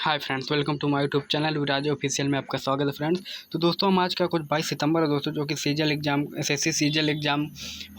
Hi friends, welcome to my YouTube channel Viraj official में आपका स्वागत है फ्रेंड्स। तो दोस्तों हम आज का कुछ 22 सितंबर है दोस्तों, जो कि सीजल एग्ज़ाम एसएससी सीजल एग्ज़ाम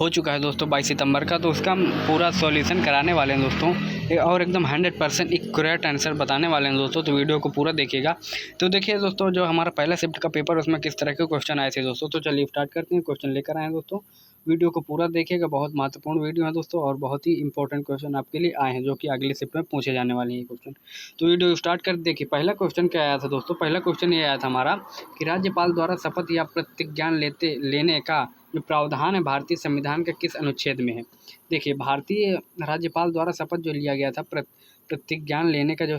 हो चुका है दोस्तों 22 सितंबर का। तो उसका हम पूरा सॉल्यूशन कराने वाले हैं दोस्तों, और एकदम 100% एक्यूरेट आंसर बताने वाले हैं दोस्तों। तो वीडियो को पूरा देखिएगा। तो देखिए दोस्तों, जो हमारा पहला शिफ्ट का पेपर उसमें किस तरह के क्वेश्चन आए थे दोस्तों। तो चलिए स्टार्ट करते हैं। क्वेश्चन लेकर आए हैं दोस्तों, वीडियो को पूरा देखिएगा। बहुत महत्वपूर्ण वीडियो है दोस्तों, और बहुत ही इंपॉर्टेंट क्वेश्चन आपके लिए आए हैं, जो कि अगले शिफ्ट में पूछे जाने वाले हैं क्वेश्चन। तो वीडियो स्टार्ट कर देखिए। पहला क्वेश्चन क्या आया था दोस्तों। पहला क्वेश्चन ये आया था हमारा कि राज्यपाल द्वारा शपथ या प्रतिज्ञान लेने का जो प्रावधान है भारतीय संविधान के किस अनुच्छेद में है। देखिए, भारतीय राज्यपाल द्वारा शपथ जो लिया गया था प्रतिज्ञान लेने का जो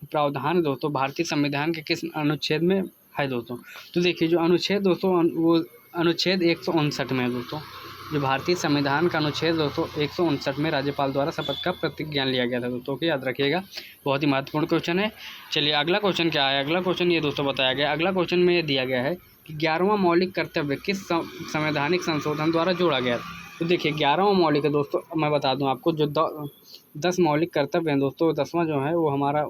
प्रावधान है दोस्तों, भारतीय संविधान के किस अनुच्छेद में है दोस्तों। तो देखिए, जो अनुच्छेद दोस्तों वो अनुच्छेद 159 में है दोस्तों। जो भारतीय संविधान का अनुच्छेद दोस्तों 159 में राज्यपाल द्वारा शपथ का प्रतिज्ञान लिया गया था दोस्तों, कि याद रखिएगा। बहुत ही महत्वपूर्ण क्वेश्चन है। चलिए अगला क्वेश्चन क्या है। अगला क्वेश्चन ये दोस्तों बताया गया। अगला क्वेश्चन में ये दिया गया है कि 11वां मौलिक कर्तव्य किस संवैधानिक संशोधन द्वारा जोड़ा गया। तो देखिए, 11वां मौलिक है दोस्तों। मैं बता दूँ आपको, जो 10 मौलिक कर्तव्य हैं दोस्तों, 10वां जो है वो हमारा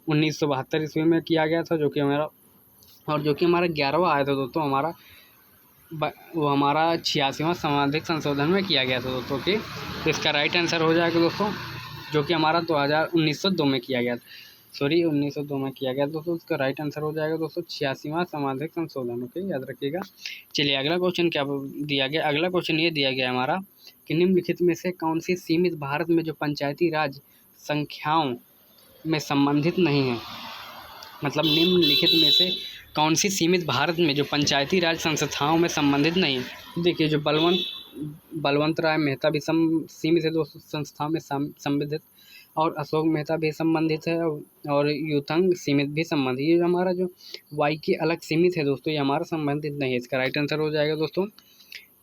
1972 ईस्वी में किया गया था, जो कि हमारा 11वां आया था दोस्तों हमारा वो हमारा 86वां संवैधानिक संशोधन में किया गया था दोस्तों की। तो इसका राइट आंसर हो जाएगा दोस्तों, जो कि हमारा 1902 में किया गया था। 1902 में किया गया दोस्तों। इसका राइट आंसर हो जाएगा दोस्तों 86वां संवैधानिक संशोधन। ओके, याद रखिएगा। चलिए अगला क्वेश्चन क्या दिया गया। अगला क्वेश्चन ये दिया गया हमारा कि निम्नलिखित में से कौन सी सीमित भारत में जो पंचायती राज संख्याओं में संबंधित नहीं है। मतलब निम्नलिखित में से कौन सी सीमित भारत में जो पंचायती राज संस्थाओं में संबंधित नहीं है। देखिए, जो बलवंत राय मेहता भी सीमित है दोस्तों संस्थाओं में संबंधित, और अशोक मेहता भी संबंधित है, और युतंग सीमित भी संबंधित। ये हमारा जो वाई के अलग सीमित है दोस्तों, ये हमारा संबंधित नहीं है। इसका राइट आंसर हो जाएगा दोस्तों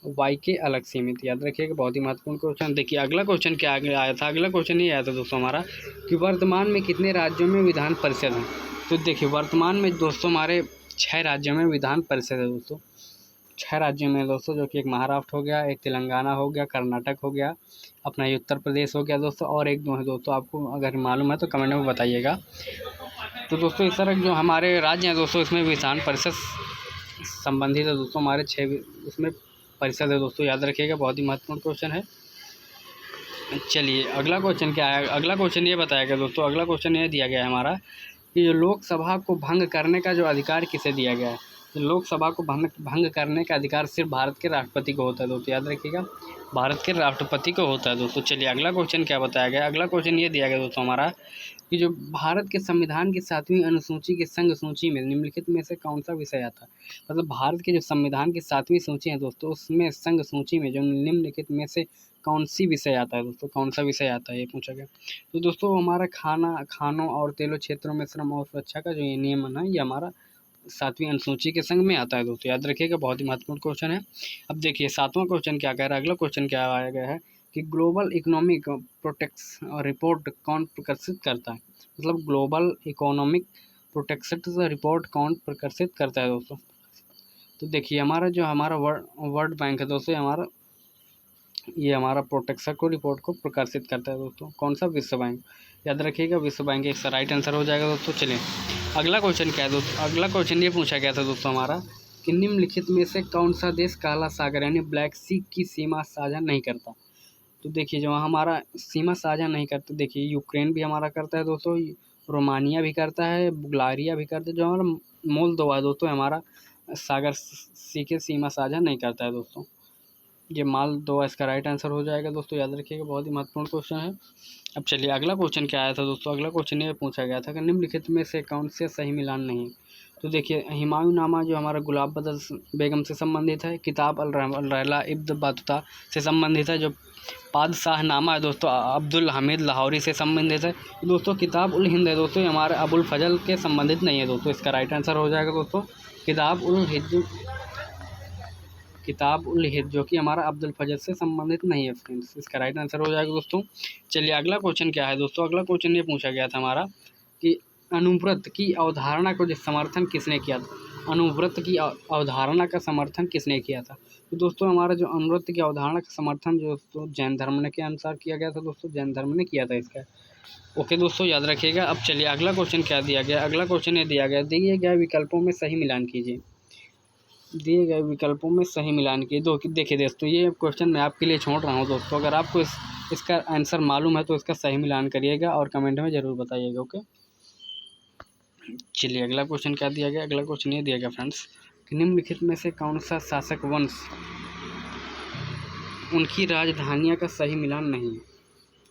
वाई के अलग सीमित। याद रखिएगा, बहुत ही महत्वपूर्ण क्वेश्चन। देखिए अगला क्वेश्चन क्या आया था। अगला क्वेश्चन ये आया था दोस्तों हमारा कि वर्तमान में कितने राज्यों में विधान परिषद हैं। तो देखिए, वर्तमान में दोस्तों हमारे 6 राज्यों में विधान परिषद है दोस्तों। 6 राज्यों में दोस्तों, जो कि एक महाराष्ट्र हो गया, एक तेलंगाना हो गया, कर्नाटक हो गया, अपना ये उत्तर प्रदेश हो गया दोस्तों, और एक दो है दोस्तों। आपको अगर मालूम है तो कमेंट में बताइएगा। तो दोस्तों इस तरह जो हमारे राज्य हैं दोस्तों, इसमें विधान परिषद संबंधित है दोस्तों। हमारे 6 उसमें परिषद है दोस्तों, याद रखिएगा। बहुत ही महत्वपूर्ण क्वेश्चन है। चलिए अगला क्वेश्चन क्या है। अगला क्वेश्चन ये बताया गया दोस्तों। अगला क्वेश्चन ये दिया गया है हमारा कि जो लोकसभा को भंग करने का जो अधिकार किसे दिया गया है। तो लोकसभा को भंग करने का अधिकार सिर्फ भारत के राष्ट्रपति को होता है दोस्तों, याद रखिएगा। भारत के राष्ट्रपति को होता है दोस्तों। चलिए अगला क्वेश्चन क्या बताया गया। अगला क्वेश्चन ये दिया गया दोस्तों हमारा कि जो भारत के संविधान की 7वीं अनुसूची की संघ सूची में निम्नलिखित में से कौन सा विषय आता है। मतलब भारत के जो संविधान की 7वीं सूची है दोस्तों, उसमें संघ सूची में जो निम्नलिखित में से कौन सी विषय आता है दोस्तों, कौन सा विषय आता है, ये पूछा गया। तो दोस्तों हमारा खानों और तेलों क्षेत्रों में श्रम और सुरक्षा का जो ये नियमन है, ये हमारा 7वीं अनुसूची के संग में आता है दोस्तों, याद रखिएगा। बहुत ही महत्वपूर्ण क्वेश्चन है। अब देखिए 7वां क्वेश्चन क्या कह रहा है। अगला क्वेश्चन क्या आया गया है कि ग्लोबल इकोनॉमिक प्रोटेक्शन रिपोर्ट कौन प्रकाशित करता है। मतलब ग्लोबल इकोनॉमिक प्रोटेक्शन रिपोर्ट कौन प्रकाशित करता है दोस्तों। तो देखिए, हमारा वर्ल्ड बैंक है दोस्तों, ये हमारा प्रोटेक्शन को रिपोर्ट को प्रकाशित करता है दोस्तों। कौन सा? विश्व बैंक, याद रखिएगा। विश्व बैंक इसका राइट आंसर हो जाएगा दोस्तों। चलिए अगला क्वेश्चन क्या है दोस्तों। अगला क्वेश्चन ये पूछा गया था दोस्तों हमारा कि निम्नलिखित में से कौन सा देश काला सागर यानी ब्लैक सी की सीमा साझा नहीं करता। तो देखिए, जो हमारा सीमा साझा नहीं करता, देखिए यूक्रेन भी हमारा करता है दोस्तों, रोमानिया भी करता है, बुल्गारिया भी करता है। जो हमारा मोल्दोवा दोस्तों हमारा सागर सी के सीमा साझा नहीं करता है दोस्तों। ये मोल्दोवा इसका राइट आंसर हो जाएगा दोस्तों, याद रखिएगा। बहुत ही महत्वपूर्ण क्वेश्चन है। अब चलिए अगला क्वेश्चन क्या आया था दोस्तों। अगला क्वेश्चन ये पूछा गया था कि निम्नलिखित में से कौन से सही मिलान नहीं है। तो देखिए, हुमायूं नामा जो हमारा गुलाब बदर बेगम से संबंधित है, किताब अल रहला इब्न बतूता से संबंधित है, जो पादशाह नामा है दोस्तों अब्दुल हमीद लाहौरी से संबंधित है। दोस्तों किताब उल हिंद है दोस्तों, ये हमारे अबुल फजल के संबंधित नहीं है दोस्तों। इसका राइट आंसर हो जाएगा दोस्तों किताब उल हिंद, जो कि हमारा अब्दुल फजल से संबंधित नहीं है फ्रेंड्स। इसका राइट आंसर हो जाएगा दोस्तों। चलिए अगला क्वेश्चन क्या है दोस्तों। अगला क्वेश्चन ये पूछा गया था हमारा कि अनुव्रत की अवधारणा को समर्थन किसने किया था। अनुव्रत की अवधारणा का समर्थन किसने किया था। तो दोस्तों हमारा जो अनुव्रत की अवधारणा का समर्थन जो दोस्तों जैन धर्म ने के अनुसार किया गया था दोस्तों, जैन धर्म ने किया था इसका। ओके दोस्तों, याद रखिएगा। अब चलिए अगला क्वेश्चन क्या दिया गया। अगला क्वेश्चन ये दिया गया, दिए गए विकल्पों में सही मिलान कीजिए। दिए गए विकल्पों में सही मिलान कीजिए। देखिए दोस्तों, ये क्वेश्चन मैं आपके लिए छोड़ रहा हूँ दोस्तों। अगर आपको इसका आंसर मालूम है तो इसका सही मिलान करिएगा और कमेंट में ज़रूर बताइएगा। ओके, चलिए अगला क्वेश्चन क्या दिया गया। अगला क्वेश्चन ये दिया गया फ्रेंड्स, निम्नलिखित में से कौन सा शासक वंश उनकी राजधानियाँ का सही मिलान नहीं है।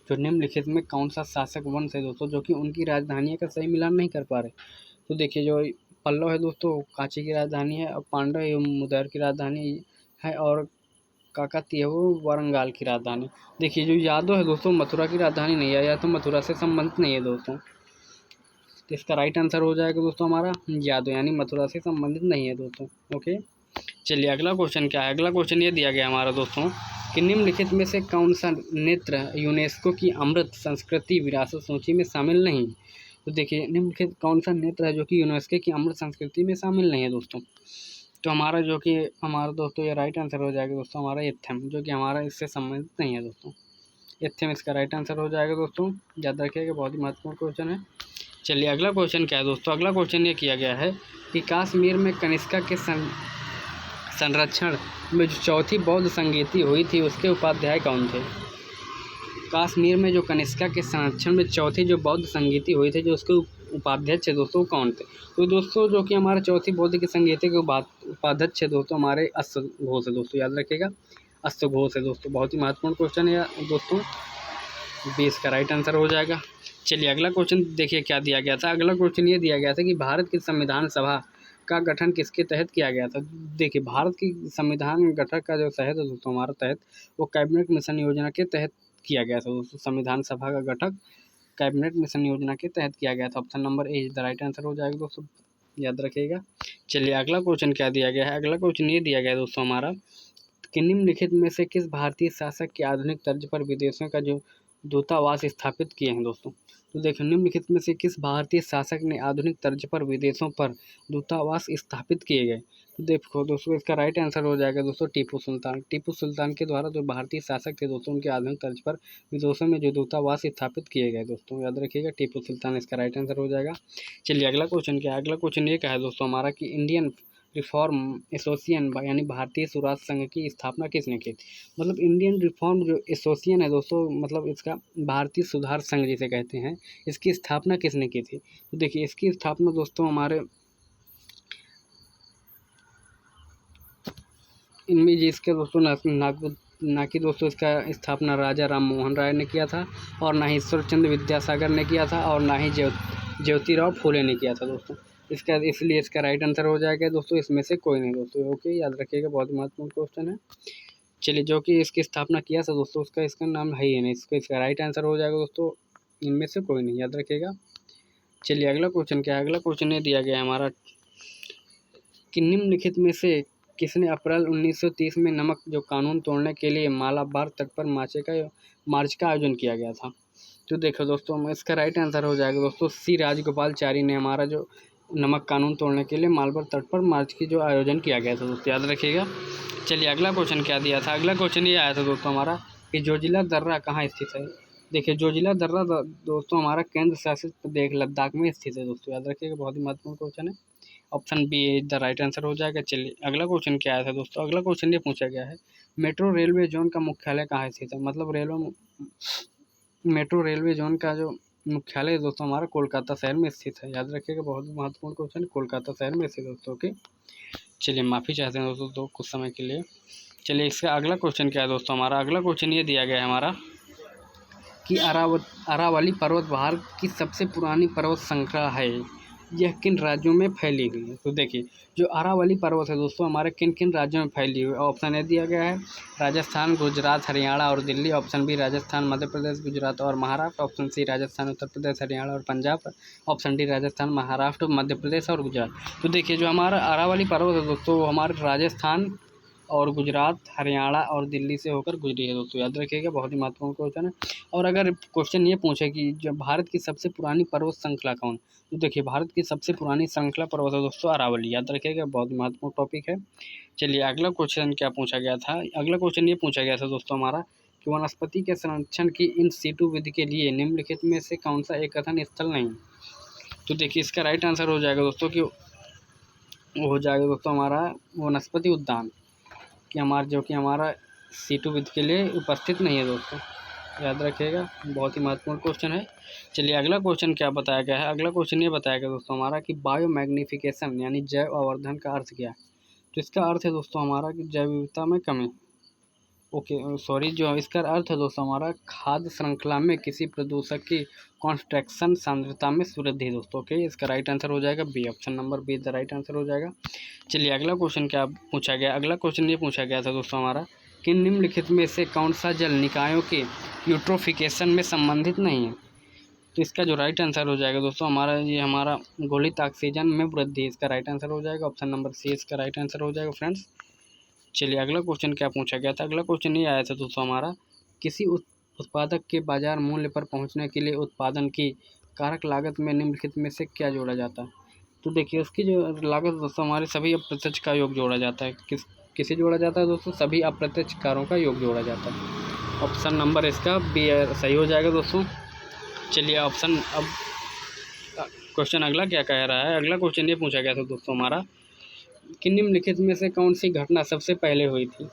जो निम्नलिखित में कौन सा शासक वंश है दोस्तों जो कि उनकी राजधानियों का सही मिलान नहीं कर पा रहे। तो देखिए, जो पल्लव है दोस्तों कांची की राजधानी है, और पांडव एवं मुदैर की राजधानी है, और काकतीय वो वारंगाल की राजधानी। देखिए, जो यादव है दोस्तों मथुरा की राजधानी नहीं है, या तो मथुरा से संबंधित नहीं है दोस्तों। तो इसका राइट आंसर हो जाएगा दोस्तों हमारा यादव, यानी मथुरा से संबंधित नहीं है दोस्तों। ओके, चलिए अगला क्वेश्चन क्या है। अगला क्वेश्चन ये दिया गया हमारा दोस्तों कि निम्नलिखित में से कौन सा नेत्र यूनेस्को की अमृत संस्कृति विरासत सूची में शामिल नहीं। तो देखिए, निम्नलिखित कौन सा नेत्र है जो कि यूनेस्को की अमृत संस्कृति में शामिल नहीं है दोस्तों। तो हमारा दोस्तों ये राइट आंसर हो जाएगा दोस्तों हमारा एथेम, जो कि हमारा इससे संबंधित नहीं है दोस्तों। एथेम इसका राइट आंसर हो जाएगा दोस्तों, याद रखिएगा, बहुत ही महत्वपूर्ण क्वेश्चन है। चलिए अगला क्वेश्चन क्या है दोस्तों। अगला क्वेश्चन ये किया गया है कि कश्मीर में कनिष्का के संरक्षण में जो चौथी बौद्ध संगीति हुई थी उसके उपाध्याय कौन थे। कश्मीर में जो कनिष्का के संरक्षण में चौथी जो बौद्ध संगीति हुई थी, जो उसके उपाध्यक्ष है दोस्तों कौन थे। तो दोस्तों जो कि हमारे चौथी बौद्ध की संगीति के उपाध्यक्ष है दोस्तों हमारे अश्वघोष है दोस्तों, याद रखिएगा, अश्वघोष है दोस्तों। बहुत ही महत्वपूर्ण क्वेश्चन है दोस्तों, 20 का राइट आंसर हो जाएगा। चलिए अगला क्वेश्चन देखिए क्या दिया गया था। अगला क्वेश्चन ये दिया गया था कि भारत की संविधान सभा का गठन किसके तहत किया गया था। देखिए, भारत की संविधान गठन का जो तहत है दोस्तों हमारा तहत, वो कैबिनेट मिशन योजना के तहत किया गया था दोस्तों। संविधान सभा का गठन कैबिनेट मिशन योजना के तहत किया गया था। Option number A the right answer हो जाएगा दोस्तों, याद रखिएगा। चलिए अगला क्वेश्चन क्या दिया गया है। अगला क्वेश्चन ये दिया गया है दोस्तों हमारा कि निम्नलिखित में से किस भारतीय शासक के आधुनिक तर्ज पर विदेशों का जो दूतावास स्थापित किए हैं दोस्तों। तो देखिए, निम्नलिखित में से किस भारतीय शासक ने आधुनिक तर्ज पर विदेशों पर दूतावास स्थापित किए गए। तो देखो दोस्तों, इसका राइट आंसर हो जाएगा दोस्तों टीपू सुल्तान। टीपू सुल्तान के द्वारा जो भारतीय शासक थे दोस्तों, उनके आधुनिक तर्ज पर विदेशों में जो दूतावास स्थापित किए गए दोस्तों, याद रखिएगा, टीपू सुल्तान इसका राइट आंसर हो जाएगा। चलिए अगला क्वेश्चन क्या है। अगला क्वेश्चन ये क्या है दोस्तों हमारा कि इंडियन रिफॉर्म एसोसिएशन यानी भारतीय स्वराज संघ की स्थापना किसने की। मतलब इंडियन रिफॉर्म जो एसोसिएशन है दोस्तों, मतलब इसका भारतीय सुधार संघ जिसे कहते हैं, इसकी स्थापना किसने की थी। तो देखिए, इसकी स्थापना दोस्तों हमारे इनमें जिसके दोस्तों ना कि दोस्तों इसका स्थापना राजा राम मोहन राय ने किया था, और ना ही ईश्वर चंद्र विद्यासागर ने किया था, और ना ही ज्योतिराव फूले ने किया था दोस्तों। इसलिए इसका राइट आंसर हो जाएगा दोस्तों इसमें से कोई नहीं दोस्तों। ओके, याद रखिएगा, बहुत महत्वपूर्ण क्वेश्चन है। चलिए, जो कि इसकी स्थापना किया था दोस्तों इसका नाम है ही नहीं, इसका राइट आंसर हो जाएगा दोस्तों इनमें से कोई नहीं, याद रखिएगा। चलिए अगला क्वेश्चन क्या है। अगला क्वेश्चन ये दिया गया है हमारा कि निम्नलिखित में से किसने अप्रैल 1930 में नमक जो कानून तोड़ने के लिए मालाबार तट पर मार्च का आयोजन किया गया था। तो देखो दोस्तों, इसका राइट आंसर हो जाएगा दोस्तों सी राजगोपालचारी ने हमारा जो नमक कानून तोड़ने के लिए मालाबार तट पर मार्च की जो आयोजन किया गया था दोस्तों, याद रखिएगा। चलिए अगला क्वेश्चन क्या दिया था। अगला क्वेश्चन ये आया था दोस्तों हमारा कि जोजिला दर्रा कहाँ स्थित है। देखिए, जोजिला दर्रा दोस्तों हमारा केंद्र शासित प्रदेश लद्दाख में स्थित है दोस्तों, याद रखिएगा, बहुत ही महत्वपूर्ण क्वेश्चन है। Option B is the right answer हो जाएगा। चलिए अगला क्वेश्चन क्या आया था दोस्तों। अगला क्वेश्चन ये पूछा गया है मेट्रो रेलवे जोन का मुख्यालय कहाँ स्थित है। मतलब मेट्रो रेलवे जोन का जो मुख्यालय दोस्तों हमारा कोलकाता शहर में स्थित है, याद रखिएगा, बहुत महत्वपूर्ण क्वेश्चन, कोलकाता शहर में स्थित दोस्तों। ओके, चलिए माफ़ी चाहते हैं दोस्तों तो कुछ समय के लिए। चलिए इसका अगला क्वेश्चन क्या है दोस्तों हमारा। अगला क्वेश्चन ये दिया गया है हमारा कि अरावली पर्वत भारत की सबसे पुरानी पर्वत श्रृंखला है, यह किन राज्यों में फैली हुई है। तो देखिए, जो अरावली पर्वत है दोस्तों हमारे किन किन राज्यों में फैली हुई है। ऑप्शन ए दिया गया है राजस्थान, गुजरात, हरियाणा और दिल्ली। ऑप्शन बी राजस्थान, मध्य प्रदेश, गुजरात और महाराष्ट्र। ऑप्शन सी राजस्थान, उत्तर प्रदेश, हरियाणा और पंजाब। ऑप्शन डी राजस्थान, महाराष्ट्र, मध्य प्रदेश और गुजरात। तो देखिए, जो हमारा अरावली पर्वत है दोस्तों वो हमारे राजस्थान और गुजरात, हरियाणा और दिल्ली से होकर गुजरी है दोस्तों, याद रखिएगा, बहुत ही महत्वपूर्ण क्वेश्चन है। और अगर क्वेश्चन ये पूछे कि जो भारत की सबसे पुरानी पर्वत श्रृंखला कौन, तो देखिए भारत की सबसे पुरानी श्रृंखला पर्वत है दोस्तों अरावली, याद रखिएगा, बहुत महत्वपूर्ण टॉपिक है। चलिए अगला क्वेश्चन क्या पूछा गया था। अगला क्वेश्चन ये पूछा गया था दोस्तों हमारा कि वनस्पति के संरक्षण की इन सीटू विधि के लिए निम्नलिखित में से कौन सा एक कथन स्थल नहीं। तो देखिए इसका राइट आंसर हो जाएगा दोस्तों कि वो हो जाएगा दोस्तों हमारा वनस्पति उद्यान, कि हमारा सीटू विधि के लिए उपस्थित नहीं है दोस्तों, याद रखिएगा, बहुत ही महत्वपूर्ण क्वेश्चन है। चलिए अगला क्वेश्चन क्या बताया गया है। अगला क्वेश्चन ये बताया गया दोस्तों हमारा कि बायो मैग्निफिकेशन यानी जैव आवर्धन का अर्थ क्या है। तो इसका अर्थ है दोस्तों हमारा कि जैव विविधता में कमी। जो इसका अर्थ है दोस्तों हमारा खाद्य श्रृंखला में किसी प्रदूषक की कॉन्स्ट्रक्शन सांद्रता में वृद्धि दोस्तों। ओके, इसका राइट आंसर हो जाएगा B, option number B the right answer हो जाएगा। चलिए अगला क्वेश्चन क्या पूछा गया। अगला क्वेश्चन ये पूछा गया था दोस्तों हमारा कि निम्नलिखित में से कौन सा जल निकायों के यूट्रोफिकेशन में संबंधित नहीं है। तो इसका जो राइट आंसर हो जाएगा दोस्तों हमारा घोलित ऑक्सीजन में वृद्धि, इसका राइट आंसर हो जाएगा, ऑप्शन नंबर सी इसका राइट आंसर हो जाएगा फ्रेंड्स। चलिए अगला क्वेश्चन क्या पूछा गया था। अगला क्वेश्चन ये आया था दोस्तों हमारा किसी उत्पादक के बाजार मूल्य पर पहुंचने के लिए उत्पादन की कारक लागत में निम्नलिखित में से क्या जोड़ा जाता है। तो देखिए उसकी जो लागत दोस्तों हमारे सभी अप्रत्यक्ष का योग जोड़ा जाता है। किसे जोड़ा जाता है दोस्तों, सभी अप्रत्यक्ष कारों का योग जोड़ा जाता है। ऑप्शन नंबर इसका बी सही हो जाएगा दोस्तों। चलिए ऑप्शन अब क्वेश्चन अगला क्या कह रहा है। अगला क्वेश्चन ये पूछा गया था दोस्तों हमारा कि निम्नलिखित में से कौन सी घटना सबसे पहले हुई थी।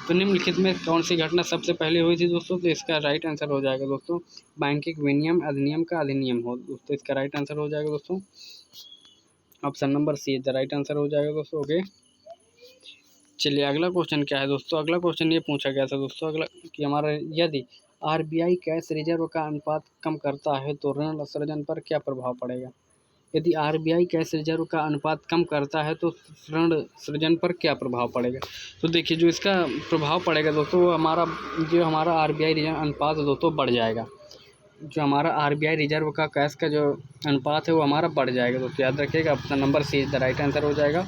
तो निम्नलिखित में कौन सी घटना सबसे पहले हुई थी दोस्तों, तो इसका राइट आंसर हो जाएगा दोस्तों बैंकिंग विनियम अधिनियम का अधिनियम हो दोस्तों, इसका राइट आंसर हो जाएगा दोस्तों, option number see the right answer हो जाएगा दोस्तों। ओके, चलिए अगला क्वेश्चन क्या है दोस्तों। अगला क्वेश्चन ये पूछा गया था दोस्तों अगला कि हमारा यदि आरबीआई कैश रिजर्व का अनुपात कम करता है तो ऋण सृजन पर क्या प्रभाव पड़ेगा। यदि आरबीआई कैश रिजर्व का अनुपात कम करता है तो ऋण सृजन पर क्या प्रभाव पड़ेगा। तो देखिए जो इसका प्रभाव पड़ेगा दोस्तों हमारा आरबीआई रिजर्व अनुपात दोस्तों बढ़ जाएगा। जो हमारा आरबीआई रिजर्व का कैश का जो अनुपात है वो हमारा बढ़ जाएगा दोस्तों, याद रखिएगा, option number see the right answer हो जाएगा।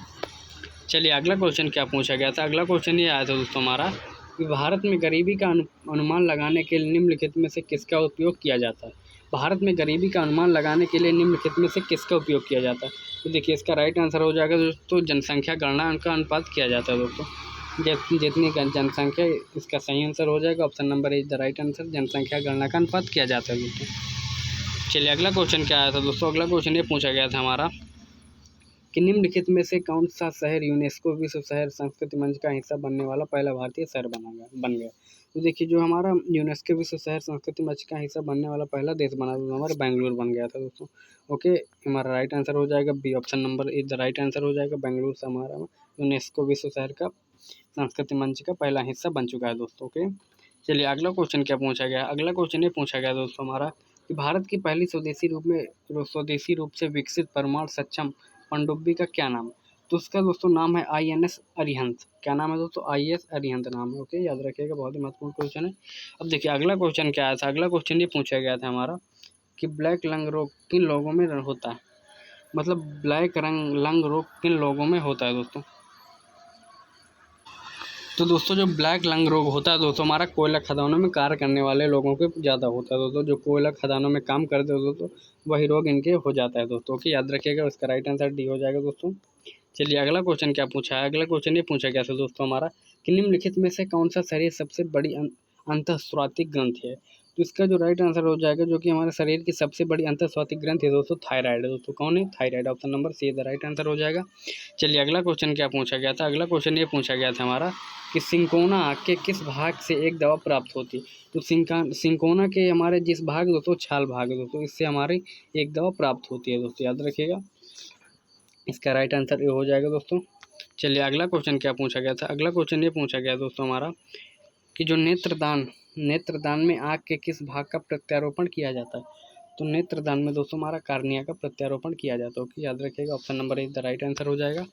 चलिए अगला क्वेश्चन क्या पूछा गया था। अगला क्वेश्चन ये आया था दोस्तों हमारा कि भारत में गरीबी का अनुमान लगाने के लिए निम्नलिखित में से किसका उपयोग किया जाता है। भारत में गरीबी का अनुमान लगाने के लिए निम्नलिखित में से किसका उपयोग किया जाता है। तो देखिए इसका राइट आंसर हो जाएगा दोस्तों जनसंख्या गणना का अनुपात किया जाता है दोस्तों, जितनी जनसंख्या, इसका सही आंसर हो जाएगा, option number is the right answer, जनसंख्या गणना का अनुपात किया जाता है दोस्तों। चलिए अगला क्वेश्चन क्या आया था दोस्तों। अगला क्वेश्चन ये पूछा गया था हमारा कि निम्नलिखित में से कौन सा शहर यूनेस्को विश्व शहर संस्कृति मंच का हिस्सा बनने वाला पहला भारतीय शहर बन गया। तो देखिए जो हमारा यूनेस्को विश्व शहर संस्कृति मंच का हिस्सा बनने वाला पहला देश बना तो हमारा बेंगलुरु बन गया था दोस्तों। ओके, हमारा राइट आंसर हो जाएगा B, option number is the right answer हो जाएगा, बेंगलुरु से हमारा यूनेस्को विश्व शहर का संस्कृति मंच का पहला हिस्सा बन चुका है दोस्तों। ओके, चलिए अगला क्वेश्चन क्या पूछा गया। अगला क्वेश्चन ये पूछा गया दोस्तों हमारा कि भारत की पहली स्वदेशी रूप से विकसित परमाणु सक्षम पनडुब्बी का क्या नाम है। तो उसका दोस्तों नाम है INS अरिहंत। क्या नाम है दोस्तों, INS अरिहंत नाम है। ओके, याद रखिएगा, बहुत ही महत्वपूर्ण क्वेश्चन है। अब देखिए अगला क्वेश्चन क्या आया था। अगला क्वेश्चन ये पूछा गया था हमारा कि ब्लैक लंग रोग किन लोगों में होता है। मतलब ब्लैक लंग रोग किन लोगों में होता है दोस्तों। तो दोस्तों जो ब्लैक लंग रोग होता है दोस्तों हमारा कोयला खदानों में कार्य करने वाले लोगों के ज़्यादा होता है दोस्तों। जो कोयला खदानों में काम करते हो दोस्तों वही रोग इनके हो जाता है दोस्तों। ओके, याद रखिएगा, उसका राइट आंसर डी हो जाएगा दोस्तों। चलिए अगला क्वेश्चन क्या पूछा है। अगला क्वेश्चन ये पूछा गया था दोस्तों हमारा कि निम्नलिखित में से कौन सा शरीर सबसे बड़ी अंतःस्राविक ग्रंथि है। तो इसका जो राइट आंसर हो जाएगा जो कि हमारे शरीर की सबसे बड़ी अंतःस्राविक ग्रंथि है दोस्तों थायराइड है दोस्तों। कौन है, thyroid, option number see the right answer हो जाएगा। चलिए अगला क्वेश्चन क्या पूछा गया था। अगला क्वेश्चन ये पूछा गया था हमारा कि सिंकोना के किस भाग से एक दवा प्राप्त होती है। तो सिंकोना के हमारे जिस भाग दोस्तों छाल भाग है दोस्तों, इससे हमारी एक दवा प्राप्त होती है दोस्तों, याद रखिएगा, इसका राइट आंसर ये हो जाएगा दोस्तों। चलिए अगला क्वेश्चन क्या पूछा गया था। अगला क्वेश्चन ये पूछा गया दोस्तों हमारा कि जो नेत्रदान में आँख के किस भाग का प्रत्यारोपण किया जाता है। तो नेत्रदान में दोस्तों हमारा कार्निया का प्रत्यारोपण किया जाता है। ओके, याद रखिएगा, option number is the right answer हो जाएगा।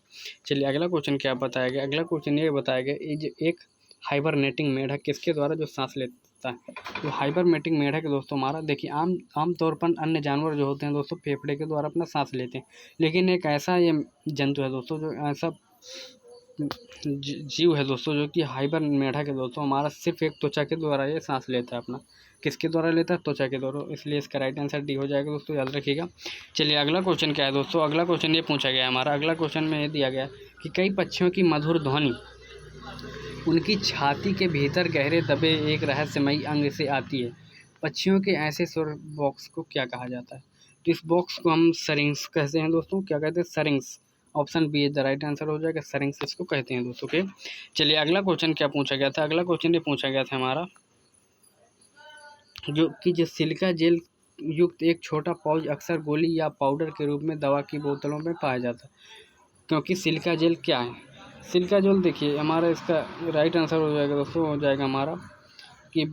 चलिए अगला क्वेश्चन क्या बताया गया। अगला क्वेश्चन ये बताया गया एक हाइबरनेटिंग मेढक किसके द्वारा जो सांस लेता है। तो हाइबरनेटिंग मेढक दोस्तों हमारा देखिए आमतौर पर अन्य जानवर जो होते हैं दोस्तों फेफड़े के द्वारा अपना सांस लेते हैं, लेकिन एक ऐसा ये जंतु है दोस्तों जो ऐसा जीव है दोस्तों जो कि हाइबर मेढक है दोस्तों हमारा सिर्फ एक त्वचा के द्वारा ये सांस लेता है अपना। किसके द्वारा लेता है, त्वचा के द्वारा, इसलिए इसका राइट आंसर डी हो जाएगा दोस्तों, याद रखिएगा। चलिए अगला क्वेश्चन क्या है दोस्तों। अगला क्वेश्चन ये पूछा गया हमारा। अगला क्वेश्चन में ये दिया गया कि कई पक्षियों की मधुर ध्वनि उनकी छाती के भीतर गहरे दबे एक रहस्यमयी अंग से आती है। पक्षियों के ऐसे स्वर बॉक्स को क्या कहा जाता है? तो इस बॉक्स को हम सरिंग्स कहते हैं दोस्तों। क्या कहते हैं? सरिंग्स। Option B is the right answer हो जाएगा, सरिंग्स इसको कहते हैं दोस्तों के। चलिए अगला क्वेश्चन क्या पूछा गया था? अगला क्वेश्चन ये पूछा गया था हमारा जो सिलिका जेल युक्त एक छोटा पाउच अक्सर गोली या पाउडर के रूप में दवा की बोतलों में पाया जाता है, क्योंकि सिलिका जेल क्या है? सिलिका जेल देखिए हमारा इसका राइट आंसर हो जाएगा दोस्तों, हो जाएगा हमारा कि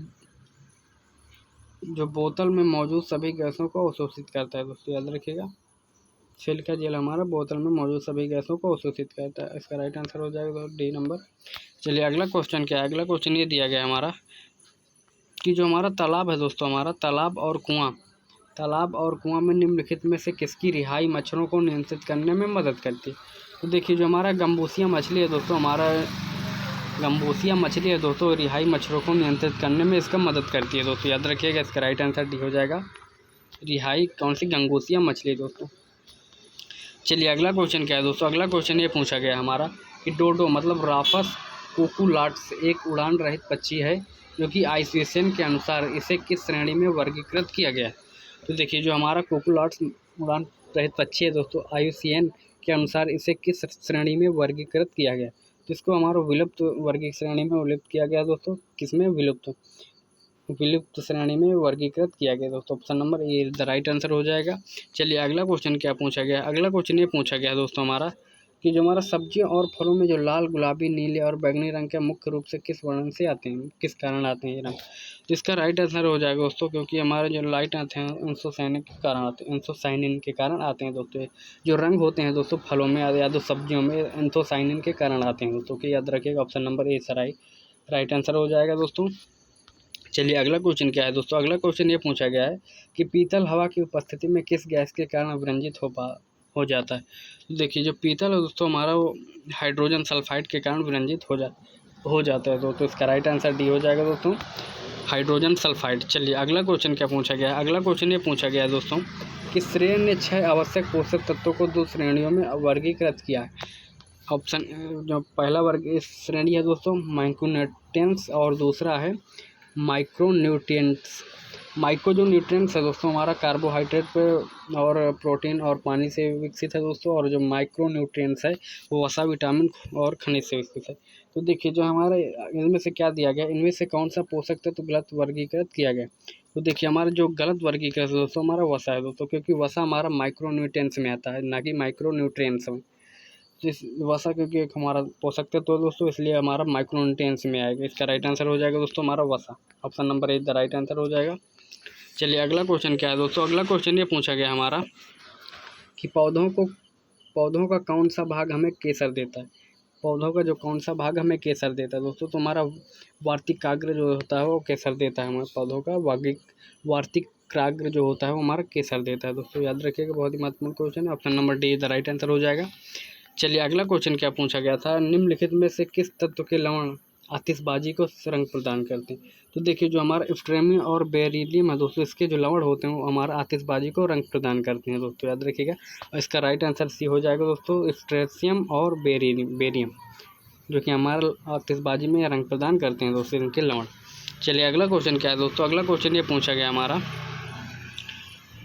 जो बोतल में मौजूद सभी गैसों को अवशोषित करता है दोस्तों, याद रखिएगा। सिलिका जेल हमारा बोतल में मौजूद सभी गैसों को अवशोषित करता है, इसका राइट आंसर हो जाएगा दोस्तों डी नंबर। चलिए अगला क्वेश्चन क्या है? अगला क्वेश्चन ये दिया गया हमारा कि जो हमारा तालाब है दोस्तों, हमारा तालाब और कुआं में निम्नलिखित में से किसकी रिहाई मच्छरों को नियंत्रित करने में मदद करती है? तो देखिए जो हमारा गम्बूसिया मछली है दोस्तों, गम्बूसिया मछली है दोस्तों, रिहाई मच्छरों को नियंत्रित करने में इसका मदद करती है दोस्तों, याद रखिएगा। इसका राइट आंसर डी हो जाएगा। रिहाई कौन सी? गंगोसिया मछली है दोस्तों। चलिए अगला क्वेश्चन क्या है दोस्तों? अगला क्वेश्चन ये पूछा गया हमारा कि डोडो मतलब राफस कुकुलाट्स एक उड़ान रहित पक्षी है, जो कि आईसीएसएन के अनुसार इसे किस श्रेणी में वर्गीकृत किया गया है? तो देखिए जो हमारा कुकुलाट्स उड़ान रहित पक्षी है दोस्तों, आईयूसीएन के अनुसार इसे किस श्रेणी में वर्गीकृत किया गया? तो इसको हमारा विलुप्त वर्गीय श्रेणी में विलुप्त किया गया दोस्तों। किसमें? विलुप्त श्रेणी में वर्गीकृत किया गया दोस्तों। Option number A the right answer हो जाएगा। चलिए अगला क्वेश्चन क्या पूछा गया? अगला क्वेश्चन ये पूछा गया दोस्तों हमारा कि जो हमारा सब्जियों और फलों में जो लाल, गुलाबी, नीले और बैंगनी रंग के मुख्य रूप से किस वर्ण से आते हैं, किस कारण आते हैं ये रंग? तो इसका राइट आंसर हो जाएगा दोस्तों, क्योंकि हमारे जो लाइट आते हैं एंथोसायनिन के कारण आते हैं, एंथोसायनिन के कारण आते हैं दोस्तों। जो रंग होते हैं दोस्तों फलों में या तो सब्जियों में, एंथोसायनिन के कारण आते हैं दोस्तों, कि याद रखिएगा। Option number A right answer हो जाएगा दोस्तों। चलिए अगला क्वेश्चन क्या है दोस्तों? अगला क्वेश्चन ये पूछा गया है कि पीतल हवा की उपस्थिति में किस गैस के कारण विरंजित हो जाता है? तो देखिए जो पीतल है दोस्तों हमारा वो हाइड्रोजन सल्फाइड के कारण विरंजित हो जाता है दोस्तों। इसका राइट आंसर डी हो जाएगा दोस्तों, हाइड्रोजन सल्फाइड। चलिए अगला क्वेश्चन क्या पूछा गया है? अगला क्वेश्चन ये पूछा गया है दोस्तों कि श्रेय ने 6 आवश्यक पोषक तत्वों को 2 श्रेणियों में वर्गीकृत किया है। ऑप्शन जो पहला वर्ग इस श्रेणी है दोस्तों माइक्रोन्यूट्रिएंट्स और दूसरा है माइक्रोन्यूट्रिएंट्स। माइक्रो जो न्यूट्रिएंट्स है दोस्तों हमारा कार्बोहाइड्रेट पे और प्रोटीन और पानी से विकसित है दोस्तों, और जो माइक्रो न्यूट्रिएंट्स है वो वसा, विटामिन और खनिज से विकसित है। तो देखिए जो हमारे इनमें से क्या दिया गया, इनमें से कौन सा पोषक तत्व गलत वर्गीकृत किया गया? तो देखिए हमारा जो गलत वर्गीकृत है दोस्तों हमारा वसा है दोस्तों, क्योंकि वसा हमारा माइक्रो न्यूट्रिएंट्स में आता है, ना कि माइक्रो न्यूट्रिएंट्स में। जिस वसा क्योंकि एक हमारा पोषक तत्व है दोस्तों, इसलिए हमारा माइक्रो न्यूट्रिएंट्स में आएगा। इसका राइट आंसर हो जाएगा दोस्तों हमारा वसा। Option number A the right answer हो जाएगा। चलिए अगला क्वेश्चन क्या है दोस्तों? अगला क्वेश्चन ये पूछा गया हमारा कि पौधों का कौन सा भाग हमें केसर देता है? पौधों का जो कौन सा भाग हमें केसर देता है दोस्तों? तो हमारा वार्तिकाग्र जो होता है वो केसर देता है हमारे पौधों का। वार्तिकाग्र जो होता है वो हमारा केसर देता है दोस्तों, याद रखिएगा, बहुत ही महत्वपूर्ण क्वेश्चन है। Option number D the right answer हो जाएगा। चलिए अगला क्वेश्चन क्या पूछा गया था? निम्नलिखित में से किस तत्व के लवण आतिशबाजी को रंग प्रदान करते हैं? तो देखिए जो हमारा स्ट्रेमियम और बेरिलियम है दोस्तों, इसके जो लवण होते हैं वो हमारा आतिशबाजी को रंग प्रदान करते हैं दोस्तों, याद रखिएगा। और इसका राइट आंसर सी हो जाएगा दोस्तों, स्ट्रेशियम और बेरियम जो कि हमारा आतिशबाजी में रंग प्रदान करते हैं दोस्तों इनके लवण। चलिए अगला क्वेश्चन क्या है दोस्तों? अगला क्वेश्चन ये पूछा गया हमारा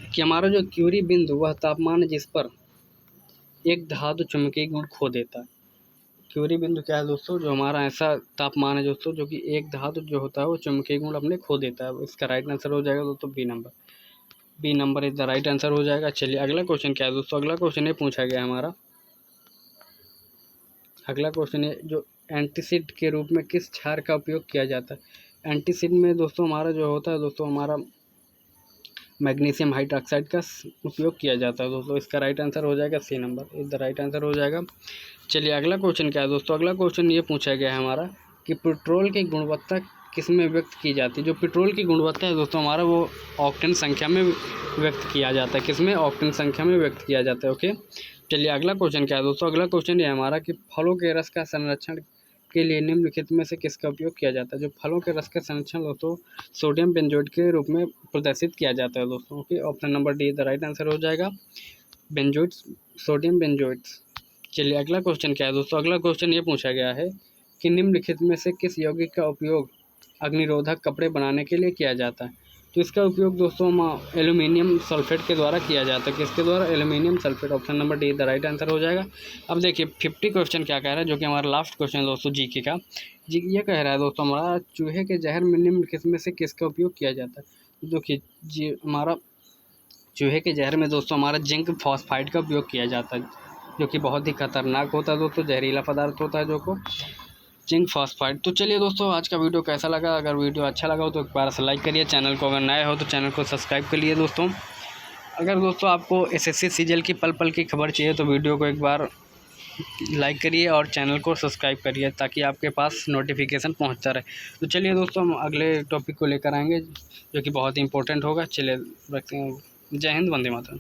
कि हमारा जो क्यूरी बिंदु वह तापमान जिस पर एक धातु चुंबकीय गुण खो देता है। क्यूरी बिंदु क्या है दोस्तों? जो हमारा ऐसा तापमान है दोस्तों जो कि एक धातु जो होता है वो चुंबकीय गुण अपने खो देता है। इसका राइट आंसर हो जाएगा दोस्तों B number is the right answer हो जाएगा। चलिए अगला क्वेश्चन क्या है दोस्तों? अगला क्वेश्चन ये पूछा गया हमारा, अगला क्वेश्चन है जो एंटीसिड के रूप में किस क्षार का उपयोग किया जाता है? एंटीसिड में दोस्तों हमारा जो होता है दोस्तों हमारा मैग्नीशियम हाइड्रोक्साइड का उपयोग किया जाता है दोस्तों। इसका राइट आंसर हो जाएगा C number is the right answer हो जाएगा। चलिए अगला क्वेश्चन क्या है दोस्तों? अगला क्वेश्चन ये पूछा गया है हमारा कि पेट्रोल की गुणवत्ता किस में व्यक्त की जाती है? जो पेट्रोल की गुणवत्ता है दोस्तों हमारा वो ऑक्टेन संख्या में व्यक्त किया जाता है। किस में? ऑक्टेन संख्या में व्यक्त किया जाता है। ओके, चलिए अगला क्वेश्चन क्या है दोस्तों? अगला क्वेश्चन ये हमारा कि फलों के रस का संरक्षण के लिए निम्नलिखित में से किसका उपयोग किया जाता है? जो फलों के रस का संरक्षण दोस्तों सोडियम बेंजोएट के रूप में प्रदर्शित किया जाता है दोस्तों। Okay, option number D the right answer हो जाएगा, बेंजोइट्स, सोडियम बेंजोइट्स। चलिए अगला क्वेश्चन क्या है दोस्तों? अगला क्वेश्चन ये पूछा गया है कि निम्नलिखित में से किस यौगिक का उपयोग अग्निरोधक कपड़े बनाने के लिए किया जाता है? तो इसका उपयोग दोस्तों एल्यूमिनियम सल्फेट के द्वारा किया जाता है। किसके द्वारा? Aluminium sulphate. Option number D the right answer हो जाएगा। अब देखिए 50 क्वेश्चन क्या कह रहा है, जो कि हमारा लास्ट क्वेश्चन है दोस्तों जीके का। जी ये कह रहा है दोस्तों हमारा, चूहे के जहर में निम्नलिखित में से किसका उपयोग किया जाता है? देखिए जी हमारा चूहे के जहर में दोस्तों हमारा जिंक फॉस्फाइड का उपयोग किया जाता है, जो कि बहुत ही खतरनाक होता है दोस्तों, जहरीला पदार्थ होता है जो को जिंक फॉस्फाइड। तो चलिए दोस्तों आज का वीडियो कैसा लगा? अगर वीडियो अच्छा लगा हो तो एक बार से लाइक करिए, चैनल को अगर नए हो तो चैनल को सब्सक्राइब कर लिए दोस्तों। अगर दोस्तों आपको एसएससी सीजीएल की पल पल की खबर चाहिए तो वीडियो को एक बार लाइक करिए और चैनल को सब्सक्राइब करिए, ताकि आपके पास नोटिफिकेशन पहुंचता रहे। तो चलिए दोस्तों हम अगले टॉपिक को लेकर आएंगे, जो कि बहुत ही इंपॉर्टेंट होगा। चलिए रखते हैं। जय हिंद, वंदे मातरम।